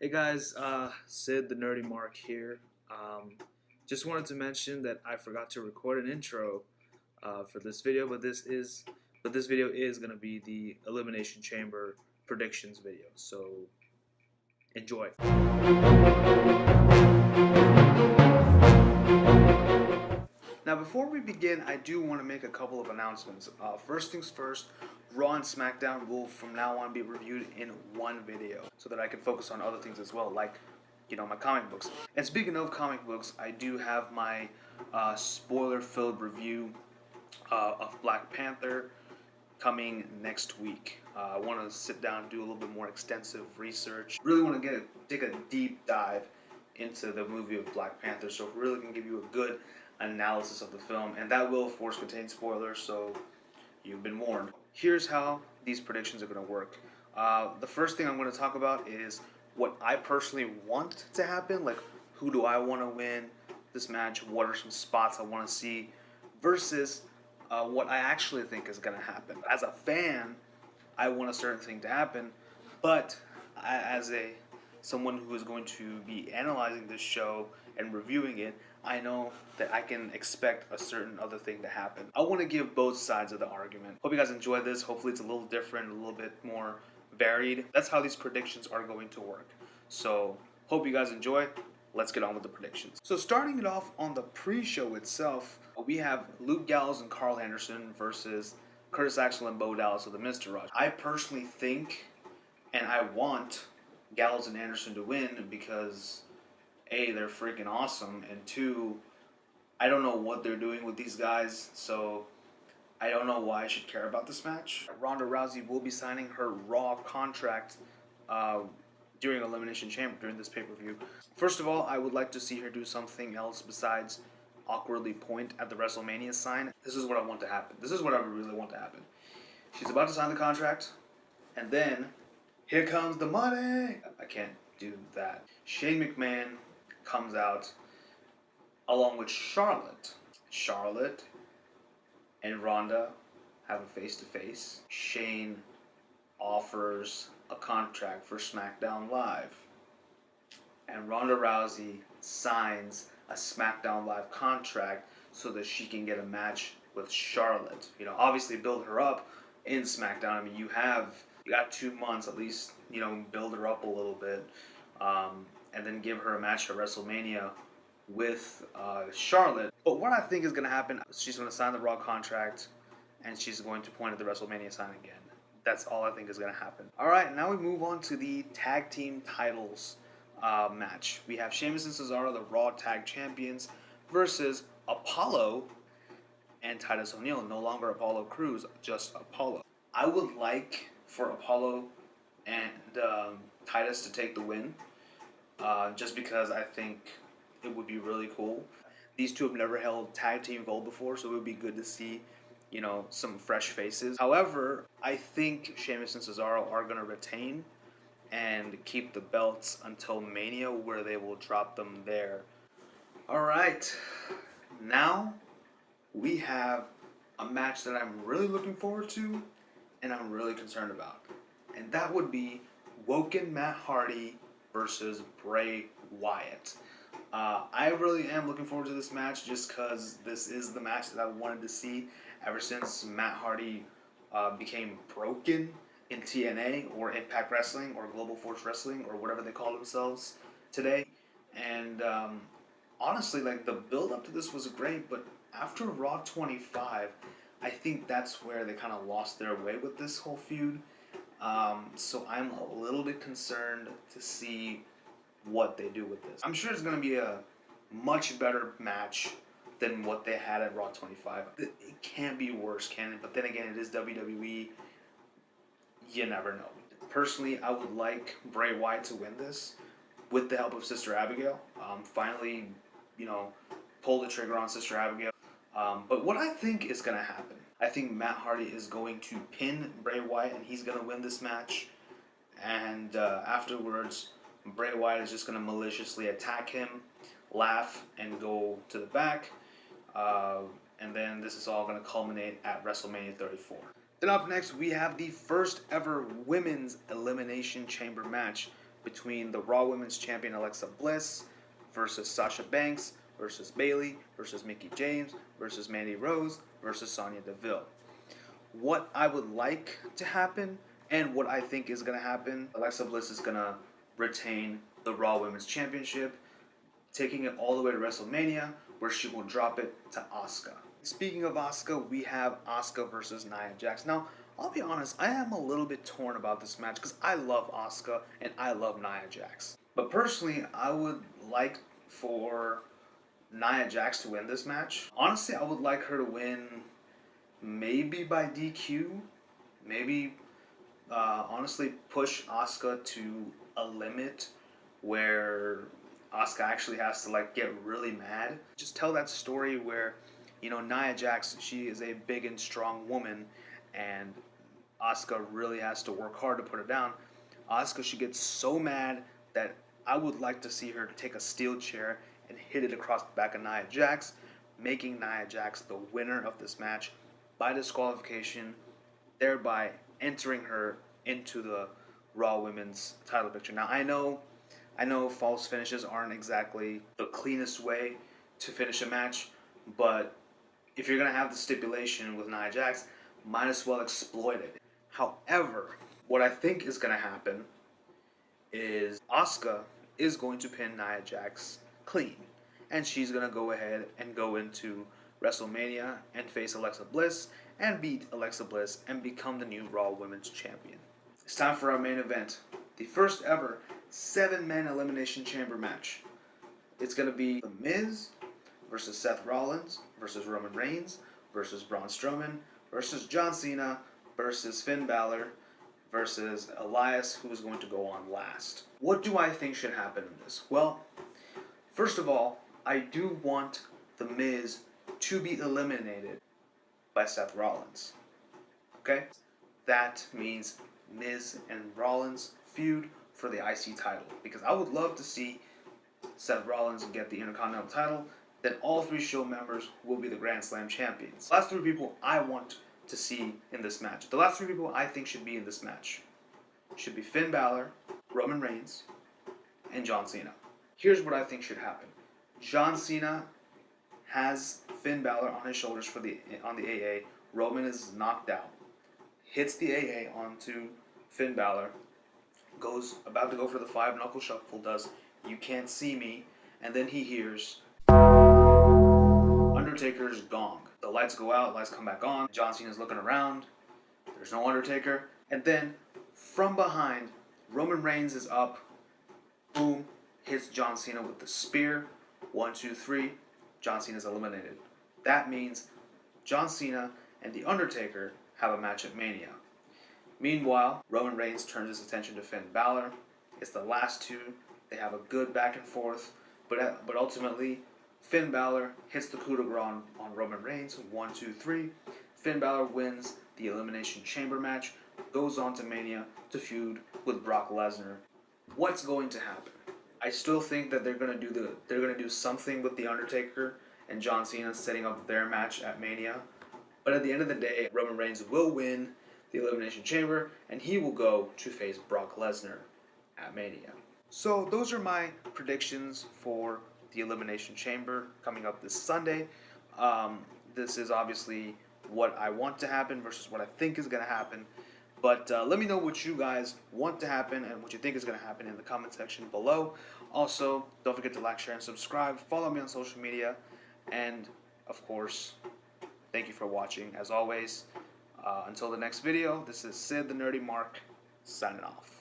Hey guys, Sid the Nerdy Mark here. Um, just wanted to mention that I forgot to record an intro for this video, but this video is gonna be the Elimination Chamber predictions video. So enjoy. Now, before we begin, I do want to make a couple of announcements. First things first, Raw and SmackDown will from now on be reviewed in one video so that I can focus on other things as well, like, my comic books. And speaking of comic books, I do have my spoiler-filled review of Black Panther coming next week. I want to sit down and do a little bit more extensive research. Really want to take a deep dive into the movie of Black Panther, so it really can give you a good analysis of the film, and that will of course contain spoilers, so you've been warned. Here's how these predictions are going to work. The first thing I'm going to talk about is what I personally want to happen, like who do I want to win this match, what are some spots I want to see, versus what I actually think is going to happen. As a fan, I want a certain thing to happen, but as someone who is going to be analyzing this show and reviewing it, I know that I can expect a certain other thing to happen. I want to give both sides of the argument. Hope you guys enjoy this. Hopefully it's a little different, a little bit more varied. That's how these predictions are going to work. So hope you guys enjoy. Let's get on with the predictions. So starting it off on the pre-show itself, we have Luke Gallows and Carl Anderson versus Curtis Axel and Bo Dallas of the Mr. I personally think, and I want Gallows and Anderson to win because A, they're freaking awesome, and two, I don't know what they're doing with these guys, so I don't know why I should care about this match. Ronda Rousey will be signing her Raw contract during Elimination Chamber, during this pay-per-view. First of all, I would like to see her do something else besides awkwardly point at the WrestleMania sign. This is what I want to happen. This is what I really want to happen. She's about to sign the contract, and then, here comes the money! I can't do that. Shane McMahon comes out along with Charlotte. Charlotte and Ronda have a face-to-face. Shane offers a contract for SmackDown Live. And Ronda Rousey signs a SmackDown Live contract so that she can get a match with Charlotte. Obviously build her up in SmackDown. I mean, you got 2 months at least, build her up a little bit. And then give her a match at WrestleMania with Charlotte. But what I think is going to happen, she's going to sign the Raw contract, and she's going to point at the WrestleMania sign again. That's all I think is going to happen. All right, now we move on to the tag team titles match. We have Sheamus and Cesaro, the Raw Tag Champions, versus Apollo and Titus O'Neil. No longer Apollo Crews, just Apollo. I would like for Apollo and Titus to take the win. Just because I think it would be really cool. These two have never held tag team gold before, so it would be good to see, some fresh faces. However, I think Sheamus and Cesaro are going to retain and keep the belts until Mania, where they will drop them there. All right, now we have a match that I'm really looking forward to and I'm really concerned about. And that would be Woken Matt Hardy versus Bray Wyatt. I really am looking forward to this match just because this is the match that I wanted to see ever since Matt Hardy became broken in TNA or Impact Wrestling or Global Force Wrestling or whatever they call themselves today. And honestly, the build up to this was great, but after Raw 25, I think that's where they kind of lost their way with this whole feud. So I'm a little bit concerned to see what they do with this. I'm sure it's going to be a much better match than what they had at Raw 25. It can't be worse, can it? But then again, it is WWE. You never know. Personally, I would like Bray Wyatt to win this with the help of Sister Abigail. Finally, pull the trigger on Sister Abigail. But what I think is going to happen, I think Matt Hardy is going to pin Bray Wyatt, and he's going to win this match. And afterwards, Bray Wyatt is just going to maliciously attack him, laugh, and go to the back. And then this is all going to culminate at WrestleMania 34. Then up next, we have the first ever Women's Elimination Chamber match between the Raw Women's Champion Alexa Bliss versus Sasha Banks versus Bayley versus Mickie James versus Mandy Rose versus Sonya Deville. What I would like to happen and what I think is going to happen, Alexa Bliss is going to retain the Raw Women's Championship, taking it all the way to WrestleMania, where she will drop it to Asuka. Speaking of Asuka, we have Asuka versus Nia Jax. Now, I'll be honest, I am a little bit torn about this match because I love Asuka and I love Nia Jax. But personally, I would like for Nia Jax to win this match. Honestly, I would like her to win maybe by DQ. Maybe, honestly, push Asuka to a limit where Asuka actually has to like get really mad. Just tell that story where, Nia Jax, she is a big and strong woman, and Asuka really has to work hard to put her down. Asuka, she gets so mad that I would like to see her take a steel chair and hit it across the back of Nia Jax, making Nia Jax the winner of this match by disqualification, thereby entering her into the Raw Women's title picture. Now, I know false finishes aren't exactly the cleanest way to finish a match, but if you're going to have the stipulation with Nia Jax, might as well exploit it. However, what I think is going to happen is Asuka is going to pin Nia Jax clean, and she's going to go ahead and go into WrestleMania and face Alexa Bliss and beat Alexa Bliss and become the new Raw Women's Champion. It's time for our main event, the first ever 7-man Elimination Chamber match. It's going to be The Miz versus Seth Rollins versus Roman Reigns versus Braun Strowman versus John Cena versus Finn Balor versus Elias, who is going to go on last. What do I think should happen in this? Well, first of all, I do want The Miz to be eliminated by Seth Rollins. Okay? That means Miz and Rollins feud for the IC title, because I would love to see Seth Rollins get the Intercontinental title. Then all 3 show members will be the Grand Slam champions. The last 3 people I want to see in this match, the last 3 people I think should be in this match, should be Finn Balor, Roman Reigns, and John Cena. Here's what I think should happen. John Cena has Finn Balor on his shoulders on the AA. Roman is knocked out. Hits the AA onto Finn Balor. Goes about to go for the 5-knuckle shuffle, does "You Can't See Me," and then he hears Undertaker's gong. The lights go out, lights come back on. John Cena's looking around. There's no Undertaker. And then from behind, Roman Reigns is up. Boom. Hits John Cena with the spear. 1, 2, 3. John Cena's eliminated. That means John Cena and The Undertaker have a match at Mania. Meanwhile, Roman Reigns turns his attention to Finn Balor. It's the last 2. They have a good back and forth, but ultimately, Finn Balor hits the coup de grace on Roman Reigns. 1, 2, 3. Finn Balor wins the Elimination Chamber match, goes on to Mania to feud with Brock Lesnar. What's going to happen? I still think that they're gonna do something with The Undertaker and John Cena setting up their match at Mania. But at the end of the day, Roman Reigns will win the Elimination Chamber, and he will go to face Brock Lesnar at Mania. So those are my predictions for the Elimination Chamber coming up this Sunday. This is obviously what I want to happen versus what I think is going to happen. But let me know what you guys want to happen and what you think is going to happen in the comment section below. Also, don't forget to like, share, and subscribe. Follow me on social media. And, of course, thank you for watching. As always, until the next video, this is Sid the Nerdy Mark, signing off.